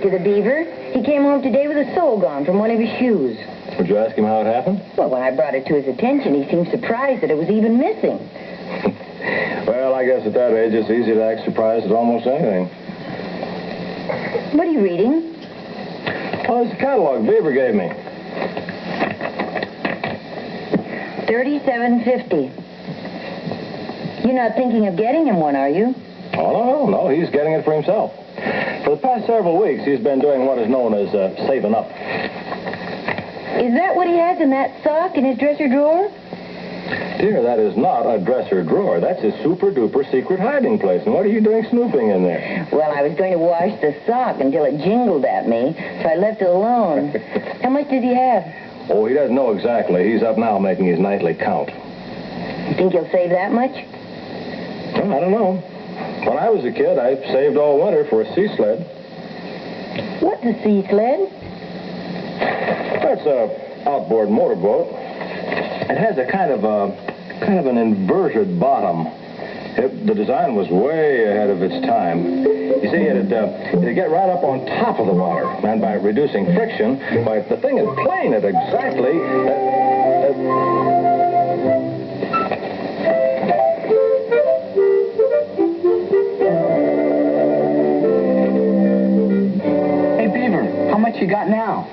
speak to the beaver. He came home today with a sole gone from one of his shoes. Would you ask him how it happened? Well, when I brought it to his attention, he seemed surprised that it was even missing. Well, I guess at that age, it's easy to act surprised at almost anything. What are you reading? Oh, it's a catalog Beaver gave me. 3750. You're not thinking of getting him one, are you? Oh, no, he's getting it for himself. For the past several weeks, he's been doing what is known as saving up. Is that what he has in that sock in his dresser drawer? Dear, that is not a dresser drawer. That's his super-duper secret hiding place. And what are you doing snooping in there? Well, I was going to wash the sock until it jingled at me, so I left it alone. How much does he have? Oh, he doesn't know exactly. He's up now making his nightly count. You think he'll save that much? Well, I don't know. When I was a kid, I saved all winter for a sea sled. What's a sea sled? That's an outboard motorboat. It has a kind of an inverted bottom. The design was way ahead of its time. You see, it'd get right up on top of the water, and by reducing friction, the thing would plane it exactly. Hey, Beaver, how much you got now?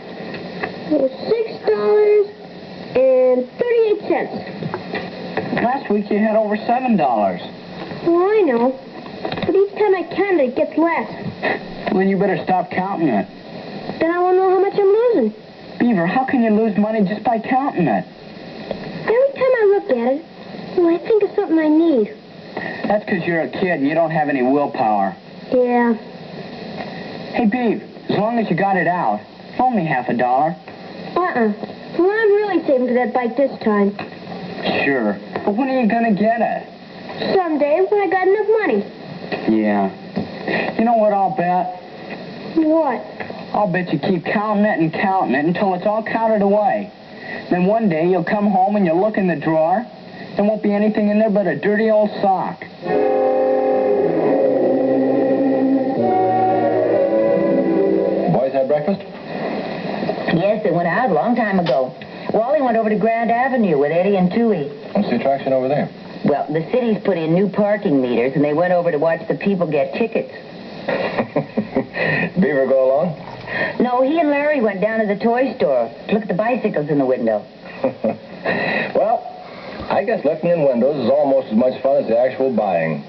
$6.38. Last week you had over $7. Well, I know. But each time I count it, it gets less. Well, you better stop counting it. Then I won't know how much I'm losing. Beaver, how can you lose money just by counting it? Every time I look at it, well, I think of something I need. That's because you're a kid and you don't have any willpower. Yeah. Hey, Beav, as long as you got it out, it's only half $1. Well, I'm really saving for that bike this time. Sure. But when are you going to get it? Someday, when I got enough money. Yeah. You know what I'll bet? What? I'll bet you keep counting it and counting it until it's all counted away. Then one day you'll come home and you'll look in the drawer. There won't be anything in there but a dirty old sock. Boys had breakfast? Yes, they went out a long time ago. Wally went over to Grand Avenue with Eddie and Tooey. What's the attraction over there? Well, the city's put in new parking meters, and they went over to watch the people get tickets. Beaver go along? No, he and Larry went down to the toy store to look at the bicycles in the window. Well, I guess looking in windows is almost as much fun as the actual buying.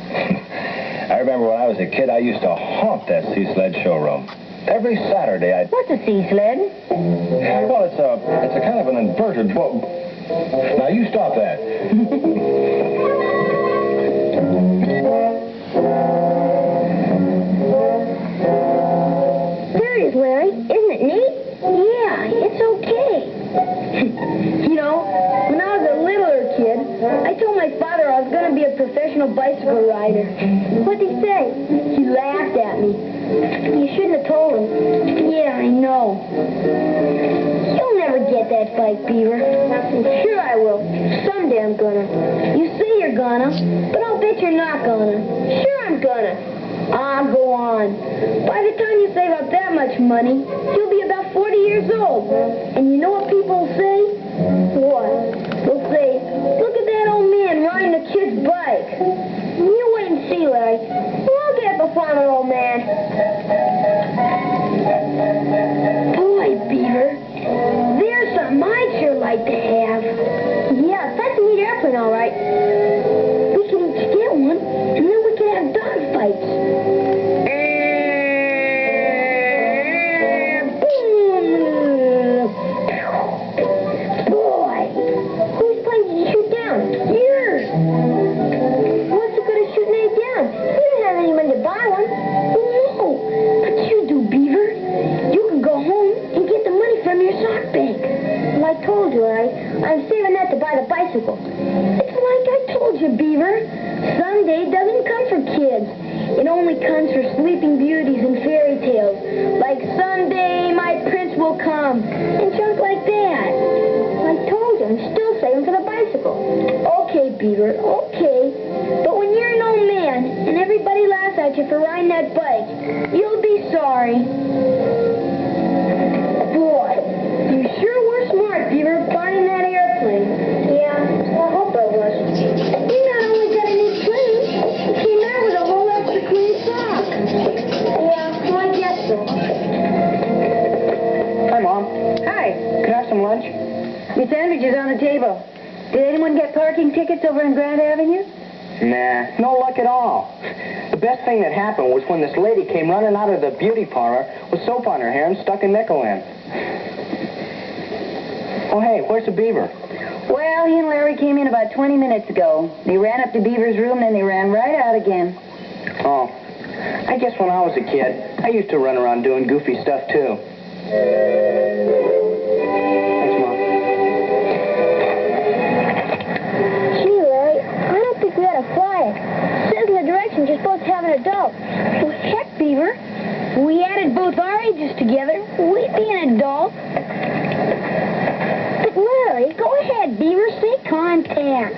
I remember when I was a kid, I used to haunt that sea sled showroom. Every Saturday, I'd... What's a sea sled? Well, it's a kind of an inverted boat. Now, you stop that. There it is, Larry. Isn't it neat? Yeah, it's okay. You know, when I was a littler kid, I told my father I was going to be a professional bicycle rider. What'd he say? He laughed at me. You shouldn't have told him. Yeah, I know. You'll never get that bike, Beaver. Sure I will. Someday I'm gonna. You say you're gonna, but I'll bet you're not gonna. Sure I'm gonna. Ah, go on. By the time you save up that much money, you'll be about 40 years old. And you know what people will say? What? They'll say, look at that old man riding a kid's bike. You wait and see, Larry. I'll get before I'm an old man. Boy, Beaver, there's something I'd sure like to have. Yeah, that's a neat airplane, all right. We can each get one, and then we can have dogfights. Boy, whose plane did you shoot down? Yours. What's the good of shooting it down? You didn't have any money to buy one. No, but you do, Beaver. You can go home and get the money from your sock bank. Well, I told you, I'm saving that to buy the bicycle. It's like I told you, Beaver. Someday doesn't come for kids. It only comes for sleeping beauties and fairy tales. Like someday my prince will come and junk like that. I told you, I'm still saving for the bicycle. Okay, Beaver, okay. But when you're an old man and everybody laughs at you for riding that bike, you'll be sorry. Hi. Could I have some lunch? Your sandwich is on the table. Did anyone get parking tickets over on Grant Avenue? Nah, no luck at all. The best thing that happened was when this lady came running out of the beauty parlor with soap on her hair and stuck a nickel in. Oh, hey, where's the beaver? Well, he and Larry came in about 20 minutes ago. They ran up to Beaver's room, then they ran right out again. Oh, I guess when I was a kid, I used to run around doing goofy stuff, too. Thanks, Mom. Gee, Larry, I don't think we ought to fly it. It says in the directions you're supposed to have an adult. Well, heck, Beaver. If we added both our ages together, we'd be an adult. But Larry, go ahead, Beaver. Say contact.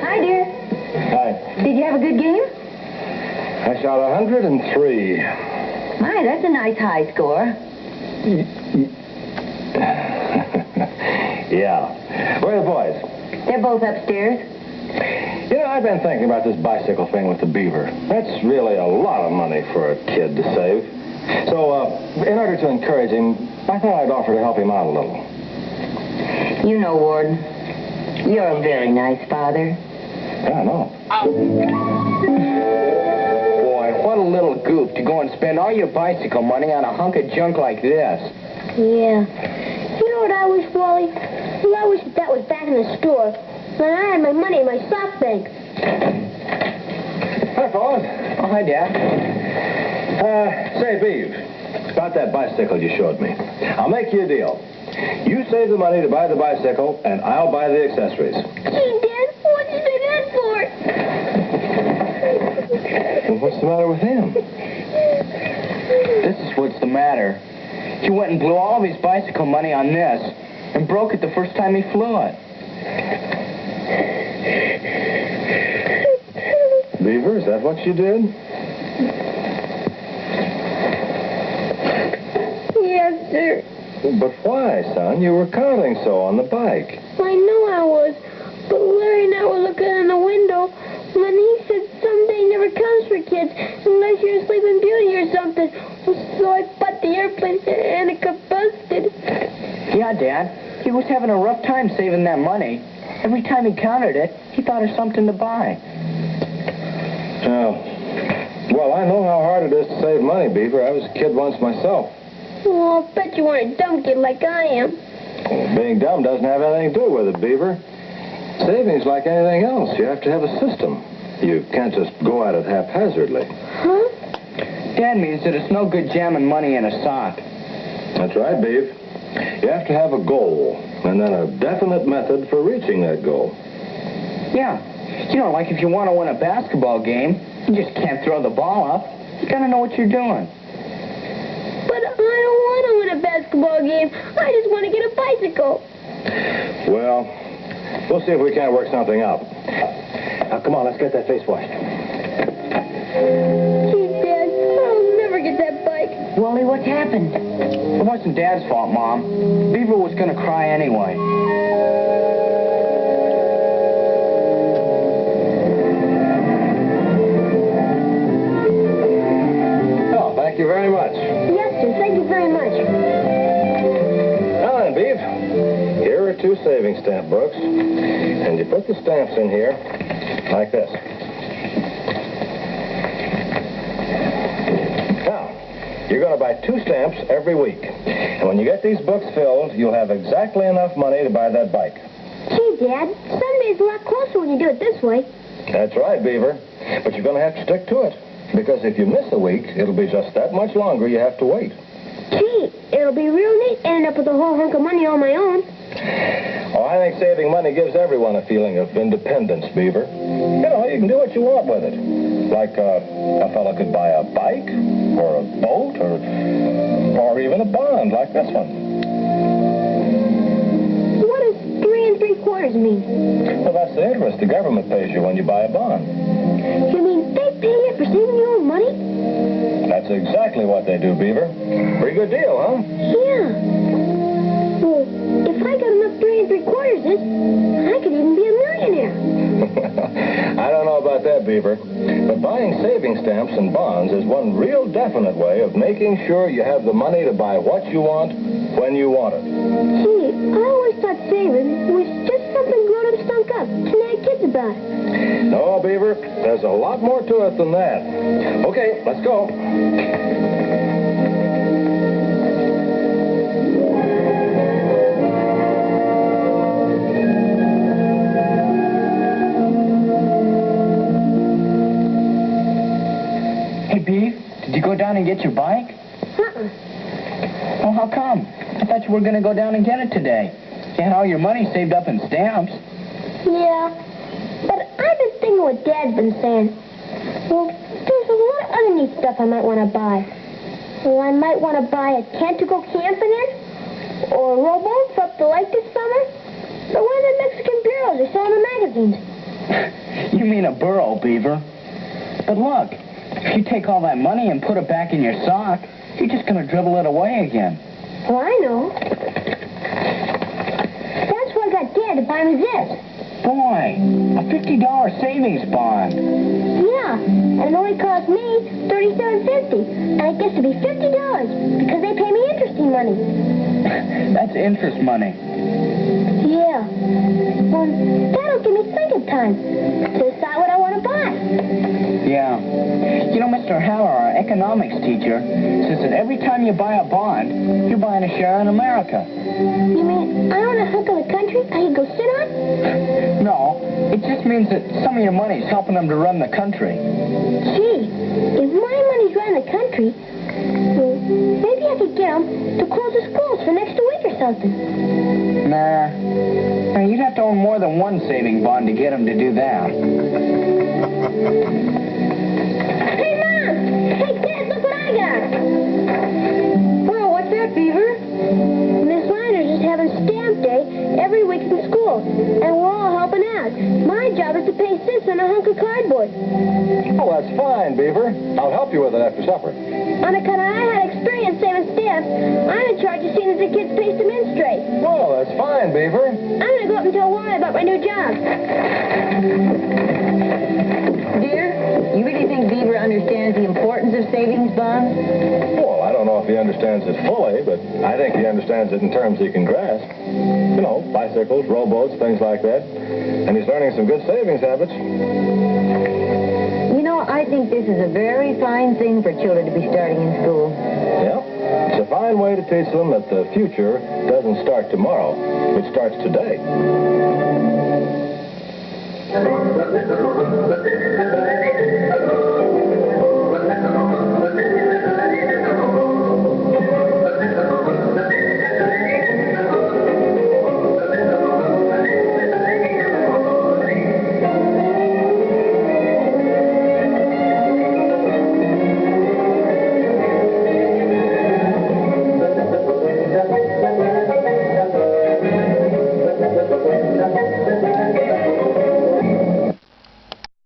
Hi, dear. Hi. Did you have a good game? I shot 103. My, that's a nice high score. Yeah. Where are the boys? They're both upstairs. You know, I've been thinking about this bicycle thing with the beaver. That's really a lot of money for a kid to save. So, in order to encourage him, I thought I'd offer to help him out a little. You know, Ward, you're a very nice father. Yeah, I know. Boy, what a little goof to go and spend all your bicycle money on a hunk of junk like this. Yeah. You know what I wish, Wally? Well, I wish that was back in the store when I had my money in my sock bank. Hi, fellas. Oh, hi, Dad. Say, Beav, about that bicycle you showed me. I'll make you a deal. You save the money to buy the bicycle, and I'll buy the accessories. Gee, Dad, what did you do that for? And what's the matter with him? This is what's the matter. He went and blew all of his bicycle money on this and broke it the first time he flew it. Beaver, is that what you did? Yes, sir. But why, son? You were counting so on the bike. I know I was, but Larry and I were looking in the window when he said someday never comes for kids unless you're a Sleeping Beauty or something. So I bought the airplane and it got busted. Yeah, Dad. He was having a rough time saving that money. Every time he counted it, he thought of something to buy. Well, I know how hard it is to save money, Beaver. I was a kid once myself. Oh, I'll bet you weren't a dumb kid like I am. Well, being dumb doesn't have anything to do with it, Beaver. Saving's like anything else. You have to have a system. You can't just go at it haphazardly. Huh? Dad means that it's no good jamming money in a sock. That's right, Beav. You have to have a goal, and then a definite method for reaching that goal. Yeah. You know, like if you want to win a basketball game, you just can't throw the ball up. You gotta know what you're doing. But I don't want to win a basketball game. I just want to get a bicycle. Well, we'll see if we can't work something out. Now, come on, let's get that face washed. Gee, Dad, I'll never get that bike. Wally, what's happened? It wasn't Dad's fault, Mom. Beaver was gonna cry anyway. Oh, thank you very much. Yes, sir. Thank you very much. Now then, Beav, here are 2 savings stamp books, and you put the stamps in here like this. Now, you're going to buy 2 stamps every week. And when you get these books filled, you'll have exactly enough money to buy that bike. Gee, Dad, Sunday's a lot closer when you do it this way. That's right, Beaver. But you're going to have to stick to it. Because if you miss a week, it'll be just that much longer you have to wait. Gee, it'll be real neat ending up with a whole hunk of money on my own. Oh, I think saving money gives everyone a feeling of independence, Beaver. You know, you can do what you want with it. Like a fella could buy a bike, or a boat, or even a bond like this one. What does 3 3/4 mean? Well, that's the interest the government pays you when you buy a bond. You mean they pay you for saving your own money? That's exactly what they do, Beaver. Pretty good deal, huh? Yeah. Well, if I got enough 3 3/4, I could even be a millionaire. I don't know about that, Beaver. But buying saving stamps and bonds is one real definite way of making sure you have the money to buy what you want when you want it. Gee, I always thought saving was just something grown-ups stunk up to nag kids about. No, Beaver, there's a lot more to it than that. Okay, let's go. Hey, Beef, did you go down and get your bike? Well, how come? I thought you were going to go down and get it today. You had all your money saved up in stamps. Yeah, but I've been thinking what Dad's been saying. Well, there's a lot of other neat stuff I might want to buy. Well, I might want to buy a tent to go camping in, or a rowboat for up the lake this summer, or one of the Mexican bureaus I saw in the magazines. You mean a burro, Beaver. But look, if you take all that money and put it back in your sock, you're just going to dribble it away again. Well, I know. That's why I got Dad to buy me this. Boy, a $50 savings bond. Yeah, and it only cost me $37.50, and it gets to be $50 because they pay me interest money. That's interest money. Yeah. Well, that'll give me thinking time to decide what I want to buy. Yeah. You know, Mr. Haller, our economics teacher, says that every time you buy a bond, you're buying a share in America. You mean I own a hunk of the country I can go sit on? No, it just means that some of your money's helping them to run the country. Gee, if my money's running the country, well, maybe I could get them to close the schools for next week or something. Nah. Now, you'd have to own more than one saving bond to get them to do that. Hey, Mom! Hey, Dad, look what I got! Well, what's that, Beaver? Miss Liner's is having stamp day every week in school, and we're all helping out. My job is to pay Sis on a hunk of cardboard. Oh, that's fine, Beaver. I'll help you with it after supper. On account of I had experience saving stamps, I'm in charge of seeing that the kids paste them in straight. Oh, that's fine, Beaver. I'm going to go up and tell Wally about my new job. Dear, you really think Beaver understands the importance of savings bonds? Well, I don't know if he understands it fully, but I think he understands it in terms he can grasp. You know, bicycles, rowboats, things like that. And he's learning some good savings habits. You know, I think this is a very fine thing for children to be starting in school. Yeah, it's a fine way to teach them that the future doesn't start tomorrow. It starts today.